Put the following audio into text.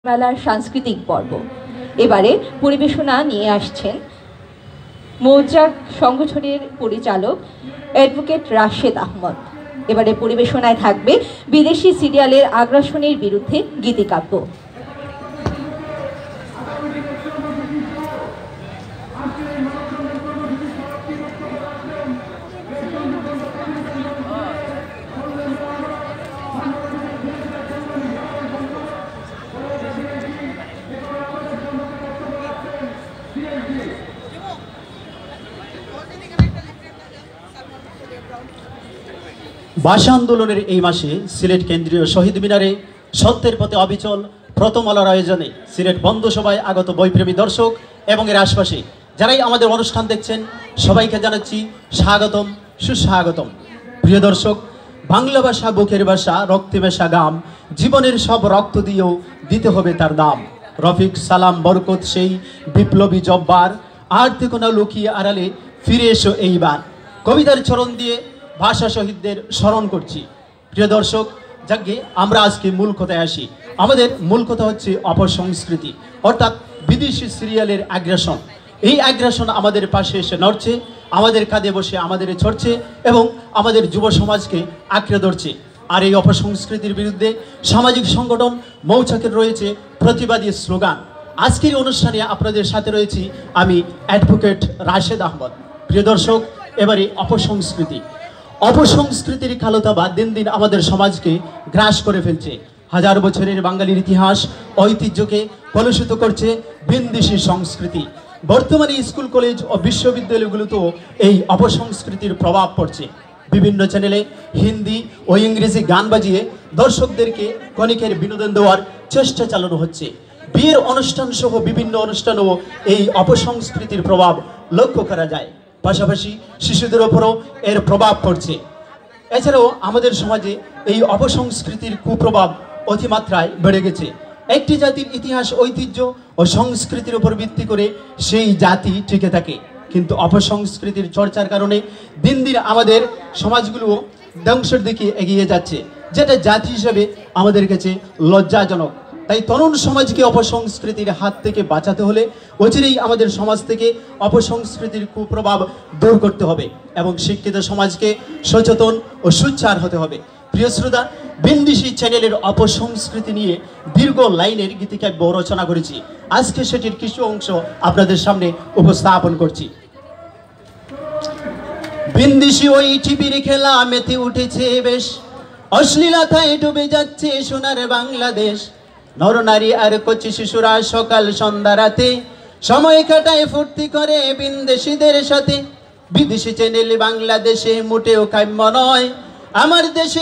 মেলার সাংস্কৃতিক পর্ব এবারে পরিবেশনা নিয়ে আসছেন মৌচাক সংগঠনের পরিচালক অ্যাডভোকেট রাশেদ আহমদ। এবারে পরিবেশনায় থাকবে বিদেশি সিরিয়ালের আগ্রাসনের বিরুদ্ধে গীতিকাব্য। ভাষা আন্দোলনের এই মাসে সিলেট কেন্দ্রীয় শহীদ মিনারে সত্যের পথে অবিচল প্রথম আলোর আয়োজনে সিলেট বন্ধ সভায় আগত বইপ্রেমী দর্শক এবং এর আশপাশে যারাই আমাদের অনুষ্ঠান দেখছেন সবাইকে জানাচ্ছি স্বাগতম, সুস্বাগতম। প্রিয় দর্শক, বাংলা ভাষা বুকের ভাষা, রক্তে মেশা গাম, জীবনের সব রক্ত দিয়েও দিতে হবে তার দাম। রফিক, সালাম, বরকত সেই বিপ্লবী জব্বার, আর থেকে না লুকিয়ে আড়ালে ফিরে এসো এইবার। কবিতার চরণ দিয়ে ভাষা শহীদদের স্মরণ করছি। প্রিয় দর্শক, যাকে আমরা আজকে মূল কথায় আসি। আমাদের মূল কথা হচ্ছে অপসংস্কৃতি, অর্থাৎ বিদেশি সিরিয়ালের আগ্রাসন। এই আগ্রাসন আমাদের পাশে এসে নড়ছে, আমাদের কাঁধে বসে আমাদের ছড়ছে এবং আমাদের যুব সমাজকে আঁকড়ে ধরছে। আর এই অপসংস্কৃতির বিরুদ্ধে সামাজিক সংগঠন মৌচাকের রয়েছে প্রতিবাদী স্লোগান। আজকের অনুষ্ঠানে আপনাদের সাথে রয়েছি আমি অ্যাডভোকেট রাশেদ আহমদ। প্রিয় দর্শক, এবারে অপসংস্কৃতির কালতাবা দিন দিন আমাদের সমাজকে গ্রাস করে ফেলছে। হাজার বছরের বাঙালির ইতিহাস ঐতিহ্যকে কলুষিত করছে বিদেশি সংস্কৃতি। বর্তমানে স্কুল, কলেজ ও বিশ্ববিদ্যালয়গুলোতেও এই অপসংস্কৃতির প্রভাব পড়ছে। বিভিন্ন চ্যানেলে হিন্দি ও ইংরেজি গান বাজিয়ে দর্শকদেরকে ক্ষণিকের বিনোদন দেওয়ার চেষ্টা চালানো হচ্ছে। বিয়ের অনুষ্ঠান সহ বিভিন্ন অনুষ্ঠানেও এই অপসংস্কৃতির প্রভাব লক্ষ্য করা যায়। পাশাপাশি শিশুদের ওপরও এর প্রভাব পড়ছে। এছাড়াও আমাদের সমাজে এই অপসংস্কৃতির কুপ্রভাব অতিমাত্রায় বেড়ে গেছে। একটি জাতির ইতিহাস, ঐতিহ্য ও সংস্কৃতির উপর ভিত্তি করে সেই জাতি টিকে থাকে, কিন্তু অপসংস্কৃতির চর্চার কারণে দিন দিন আমাদের সমাজগুলো ধ্বংসের দিকে এগিয়ে যাচ্ছে, যেটা জাতি হিসেবে আমাদের কাছে লজ্জাজনক। তাই তরুণ সমাজকে অপসংস্কৃতির হাত থেকে বাঁচাতে হলে অচিরেই আমাদের সমাজ থেকে অপসংস্কৃতির কুপ্রভাব দূর করতে হবে এবং শিক্ষিত সমাজকে সচেতন ও সোচ্চার হতে হবে। প্রিয় শ্রোতা, বিদেশি চ্যানেলের অপসংস্কৃতি নিয়ে দীর্ঘ লাইনের গীতিকাব্য রচনা করেছি। আজকে সেটির কিছু অংশ আপনাদের সামনে উপস্থাপন করছি। বিদেশি ওই টিভির খেলা মেতে উঠেছে বেশ, অশ্লীলতায় ডুবে যাচ্ছে সোনার বাংলাদেশ। নরনারী আর কচি শিশুরা সকাল সন্ধ্যা রাতে সময় কাটায় ফুর্তি করে বিদেশিদের সাথে। বিদেশি চ্যানেল বাংলাদেশে মোটেও কাম্য নয়, আমার দেশের